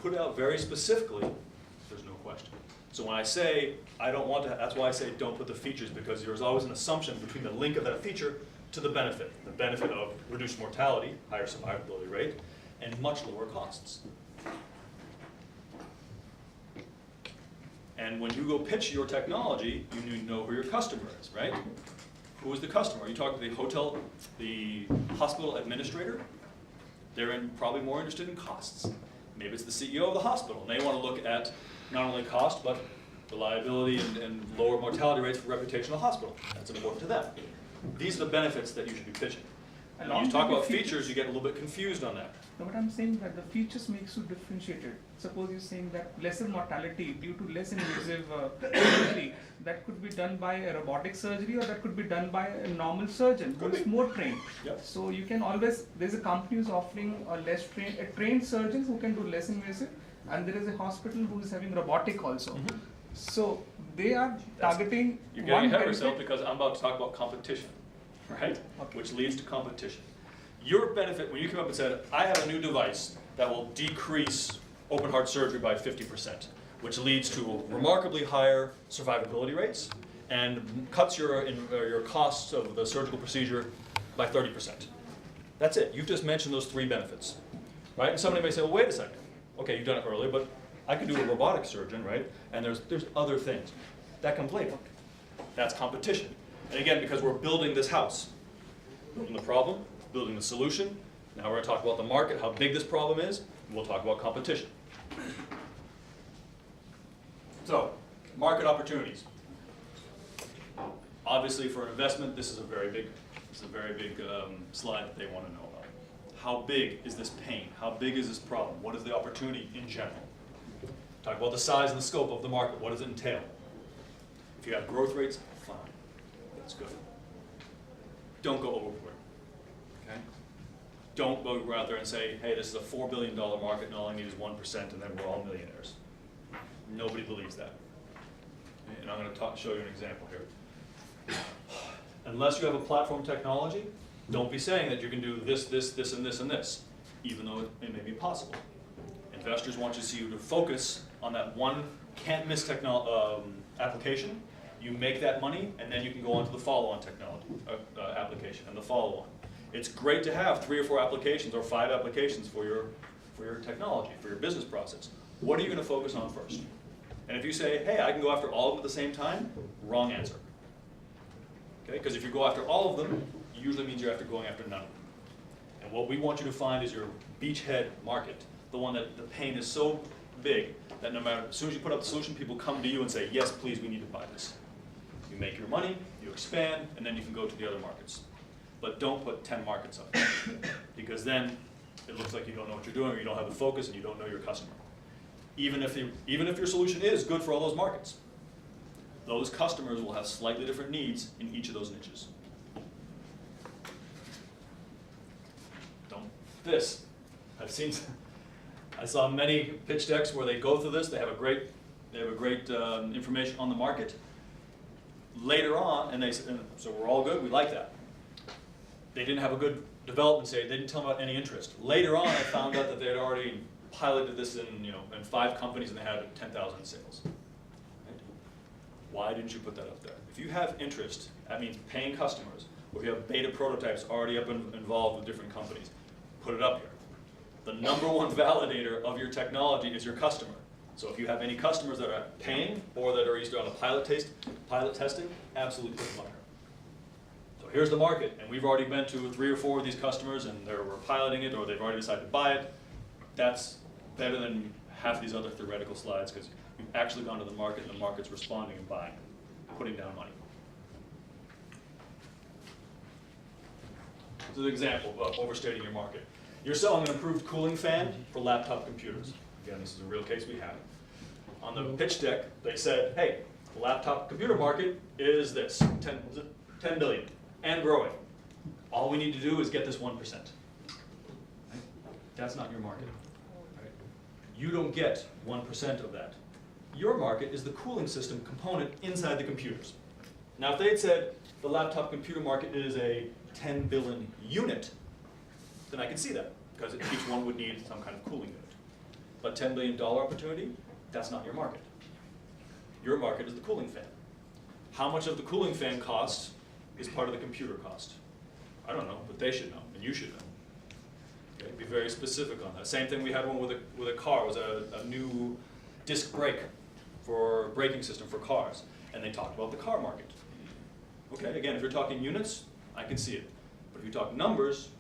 put it out very specifically, there's no question. So when I say I don't want to, that's why I say don't put the features, because there's always an assumption between the link of that feature to the benefit. The benefit of reduced mortality, higher survivability rate, and much lower costs. And when you go pitch your technology, you need to know who your customer is, right? Who is the customer? Are you talking to the hotel, the hospital administrator? They're probably more interested in costs. Maybe it's the CEO of the hospital, and they want to look at not only cost, but reliability and lower mortality rates for reputation of the hospital. That's important to them. These are the benefits that you should be pitching. And when you talk about features, you get a little bit confused on that. No, but I'm saying that the features makes you differentiated. Suppose you're saying that lesser mortality due to less invasive surgery, that could be done by a robotic surgery, or that could be done by a normal surgeon who is more trained. Yep. So you can always, there's a company who's offering a trained surgeon who can do less invasive, and there is a hospital who is having robotic also. Mm-hmm. So they are targeting You're getting ahead of yourself benefit. because I'm about to talk about competition, right? Okay. Which leads to competition. Your benefit, when you come up and said, I have a new device that will decrease open heart surgery by 50%, which leads to remarkably higher survivability rates and cuts your costs of the surgical procedure by 30%. That's it. You've just mentioned those three benefits, right? And somebody may say, well, wait a second. Okay, you've done it earlier, but I could do a robotic surgeon, right? And there's other things. That comes later. That's competition. And again, because we're building this house, building the problem, building the solution. Now we're going to talk about the market, how big this problem is, and we'll talk about competition. So, market opportunities. Obviously, for an investment, this is a very big slide that they want to know about. How big is this pain? How big is this problem? What is the opportunity in general? Talk about the size and the scope of the market. What does it entail? If you have growth rates, fine. That's good. Don't go overboard. Okay? Don't go out there and say, hey, this is a $4 billion market and all I need is 1% and then we're all millionaires. Nobody believes that. And I'm going to show you an example here. Unless you have a platform technology, don't be saying that you can do this, this, this, and this, and this, even though it may be possible. Investors want you to see you to focus on that one can't-miss application. You make that money, and then you can go on to the follow-on technology application and the follow-on. It's great to have 3 or 4 applications or 5 applications for your technology, for your business process. What are you going to focus on first? And if you say, hey, I can go after all of them at the same time, wrong answer. Okay? Because if you go after all of them, it usually means you're going after none of them. And what we want you to find is your beachhead market, the one that the pain is so big that no matter, as soon as you put up the solution, people come to you and say, yes, please, we need to buy this. You make your money, you expand, and then you can go to the other markets. But don't put 10 markets up, because then it looks like you don't know what you're doing, or you don't have the focus, and you don't know your customer. Even if your solution is good for all those markets, those customers will have slightly different needs in each of those niches. This, I saw many pitch decks where they go through this. They have a great information on the market. Later on, and so we're all good. We like that. They didn't have a good development stage. They didn't tell them about any interest. Later on, I found out that they had already piloted this in 5 companies and they had 10,000 sales. Right? Why didn't you put that up there? If you have interest, that means paying customers, or you have beta prototypes already involved with different companies. Put it up here. The #1 validator of your technology is your customer. So if you have any customers that are paying or that are either on a pilot testing, absolutely put them up here. So here's the market, and we've already been to 3 or 4 of these customers, and we're piloting it, or they've already decided to buy it. That's better than half these other theoretical slides, because you've actually gone to the market, and the market's responding and buying, putting down money. This is an example of overstating your market. You're selling an improved cooling fan for laptop computers. Again, this is a real case we had. On the pitch deck, they said, hey, the laptop computer market is this, 10 billion, and growing. All we need to do is get this 1%. Right? That's not your market. Right? You don't get 1% of that. Your market is the cooling system component inside the computers. Now, if they had said the laptop computer market is a 10 billion unit, then I could see that, because each one would need some kind of cooling unit. $10 billion opportunity, that's not your market. Your market is the cooling fan. How much of the cooling fan cost is part of the computer cost? I don't know, but they should know, and you should know. Okay, be very specific on that. Same thing, we had one with a car. It was a new disc brake for braking system for cars, and they talked about the car market. Okay, again, if you're talking units, I can see it. But if you talk numbers,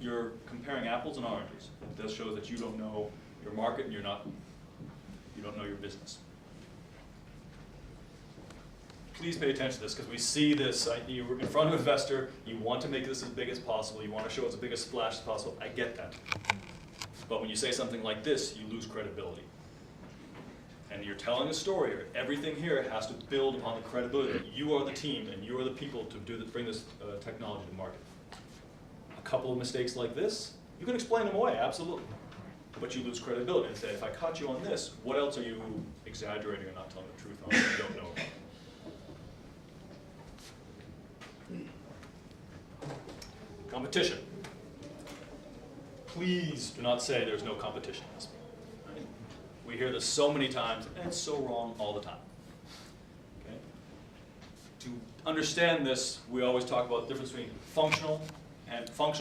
you're comparing apples and oranges. It does show that you don't know your market and you don't know your business. Please pay attention to this, because we see this, you're in front of an investor, you want to make this as big as possible, you want to show it's the biggest splash as possible, I get that. But when you say something like this, you lose credibility. And you're telling a story, or everything here has to build upon the credibility that you are the team and you are the people to bring this technology to market. A couple of mistakes like this, you can explain them away, absolutely. But you lose credibility and say, if I caught you on this, what else are you exaggerating or not telling the truth on that you don't know about? Competition. Please do not say there's no competition in this. Right? We hear this so many times, and it's so wrong all the time. Okay? To understand this, we always talk about the difference between functional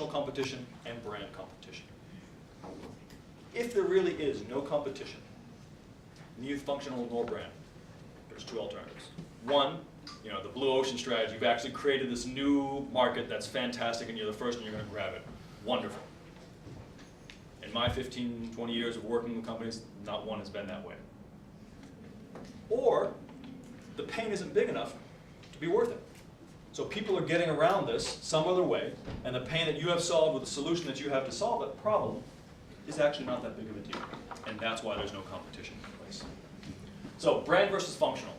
competition and brand competition. If there really is no competition, neither functional nor brand, there's two alternatives. One, the blue ocean strategy, you've actually created this new market that's fantastic and you're the first and you're going to grab it. Wonderful. In my 15, 20 years of working with companies, not one has been that way. Or, the pain isn't big enough to be worth it. So people are getting around this some other way, and the pain that you have solved with the solution that you have to solve that problem is actually not that big of a deal. And that's why there's no competition in place. So, brand versus functional.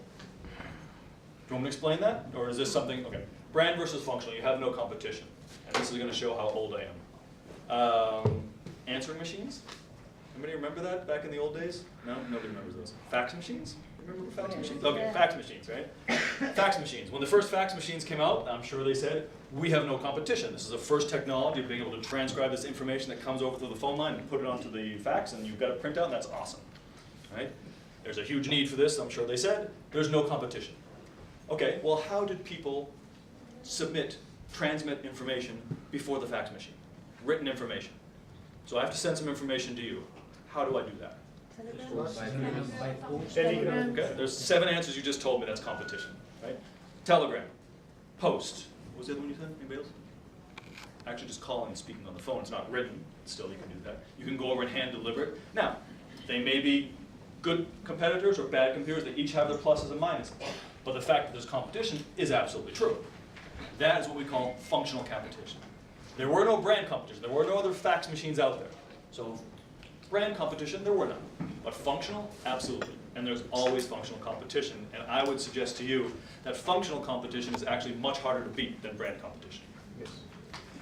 Do you want me to explain that? Or is this something, okay, brand versus functional, you have no competition. And this is going to show how old I am. Answering machines? Anybody remember that back in the old days? No? Nobody remembers those. Fax machines? Remember fax machines? Okay, fax machines, right? Fax machines. When the first fax machines came out, I'm sure they said, we have no competition. This is the first technology of being able to transcribe this information that comes over through the phone line and put it onto the fax, and you've got a printout, and that's awesome. Right? There's a huge need for this, I'm sure they said. There's no competition. Okay, well, how did people transmit information before the fax machine? Written information. So I have to send some information to you. How do I do that? Telegram. Okay, there's 7 answers you just told me that's competition, right? Telegram, post. What was the other one you said? Anybody else? Actually just calling and speaking on the phone. It's not written. Still, you can do that. You can go over and hand deliver it. Now, they may be good competitors or bad competitors. They each have their pluses and minuses. But the fact that there's competition is absolutely true. That is what we call functional competition. There were no brand competition. There were no other fax machines out there. So brand competition, there were none. But functional, absolutely. And there's always functional competition. And I would suggest to you that functional competition is actually much harder to beat than brand competition. Yes.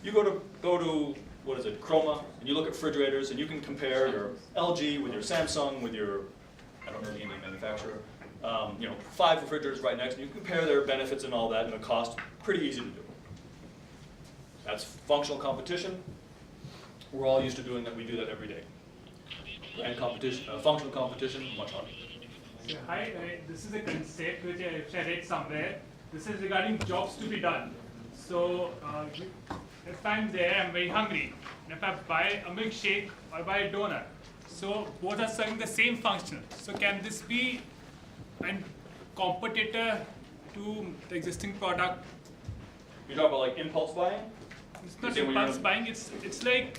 You go to what is it, Chroma, and you look at refrigerators, and you can compare your LG with your Samsung, with your, I don't know the name of the manufacturer, 5 refrigerators right next, and you compare their benefits and all that, and the cost, pretty easy to do. That's functional competition. We're all used to doing that. We do that every day. Brand competition, functional competition, much harder. So, hi, this is a concept which I read somewhere. This is regarding jobs to be done. So, if I'm there, I'm very hungry. And if I buy a milkshake or buy a donut, so both are serving the same function. So, can this be a competitor to the existing product? You talk about like impulse buying? It's not You say when impulse you're- buying. It's like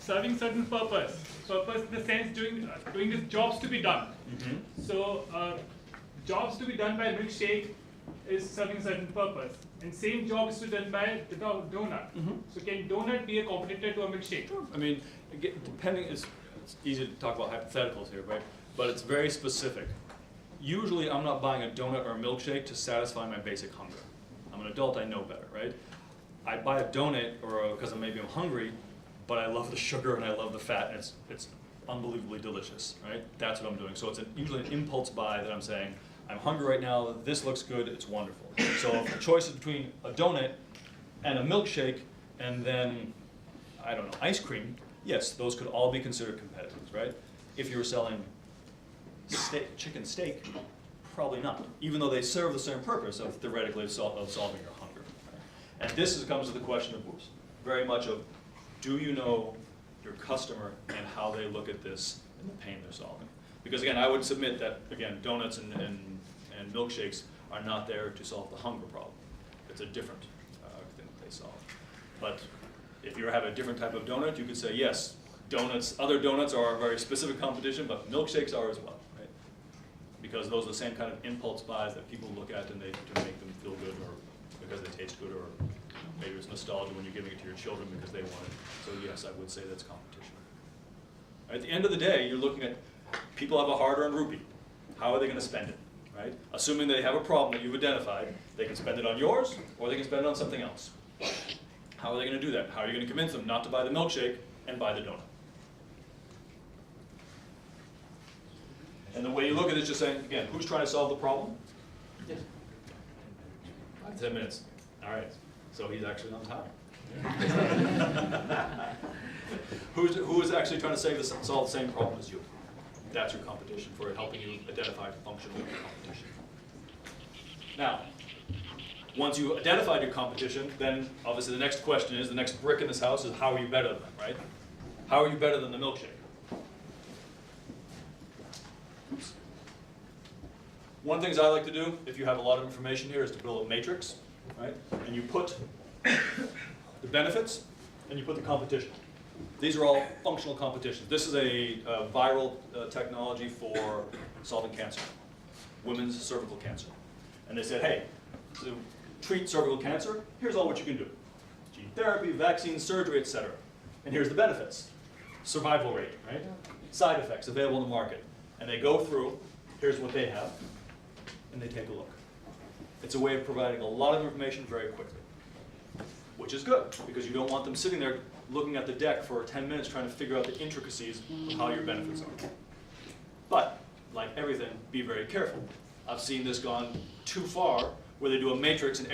serving certain purpose. Purpose in the sense doing this jobs to be done. Mm-hmm. So jobs to be done by a milkshake is serving a certain purpose, and same job is to be done by the donut. Mm-hmm. So can donut be a competitor to a milkshake? I mean, depending, it's easy to talk about hypotheticals here, right? But it's very specific. Usually I'm not buying a donut or a milkshake to satisfy my basic hunger. I'm an adult, I know better, right? I buy a donut because maybe I'm hungry, but I love the sugar and I love the fat, and it's unbelievably delicious, right? That's what I'm doing. So it's usually an impulse buy that I'm saying, I'm hungry right now, this looks good, it's wonderful. So if the choice is between a donut and a milkshake and then, I don't know, ice cream, yes, those could all be considered competitors, right? If you were selling steak, chicken steak, probably not, even though they serve the same purpose of theoretically of solving your hunger. Right? And this comes to the question of very much of, do you know your customer and how they look at this and the pain they're solving? Because again, I would submit that, again, donuts and milkshakes are not there to solve the hunger problem. It's a different thing that they solve. But if you have a different type of donut, you could say, yes, donuts, other donuts are a very specific competition, but milkshakes are as well, right? Because those are the same kind of impulse buys that people look at and they to make them feel good, or because they taste good, or maybe it's nostalgia when you're giving it to your children because they want it. So yes, I would say that's competition. At the end of the day, you're looking at people have a hard-earned rupee. How are they going to spend it, right? Assuming they have a problem that you've identified, they can spend it on yours, or they can spend it on something else. How are they going to do that? How are you going to convince them not to buy the milkshake and buy the donut? And the way you look at it is just saying, again, who's trying to solve the problem? Yes. 10 minutes. All right. So he's actually on time. Who is actually trying to solve the same problem as you? That's your competition for helping you identify functional competition. Now, once you identified your competition, then obviously the next question is, the next brick in this house is, how are you better than them, right? How are you better than the milkshake? Oops. One of the things I like to do, if you have a lot of information here, is to build a matrix, right? And you put the benefits and you put the competition. These are all functional competitions. This is a viral technology for solving cancer, women's cervical cancer. And they said, hey, to treat cervical cancer, here's all what you can do. Gene therapy, vaccines, surgery, etc. And here's the benefits. Survival rate, right? Side effects available in the market. And they go through, here's what they have, and they take a look. It's a way of providing a lot of information very quickly, which is good, because you don't want them sitting there looking at the deck for 10 minutes trying to figure out the intricacies of how your benefits are. But, like everything, be very careful. I've seen this gone too far, where they do a matrix and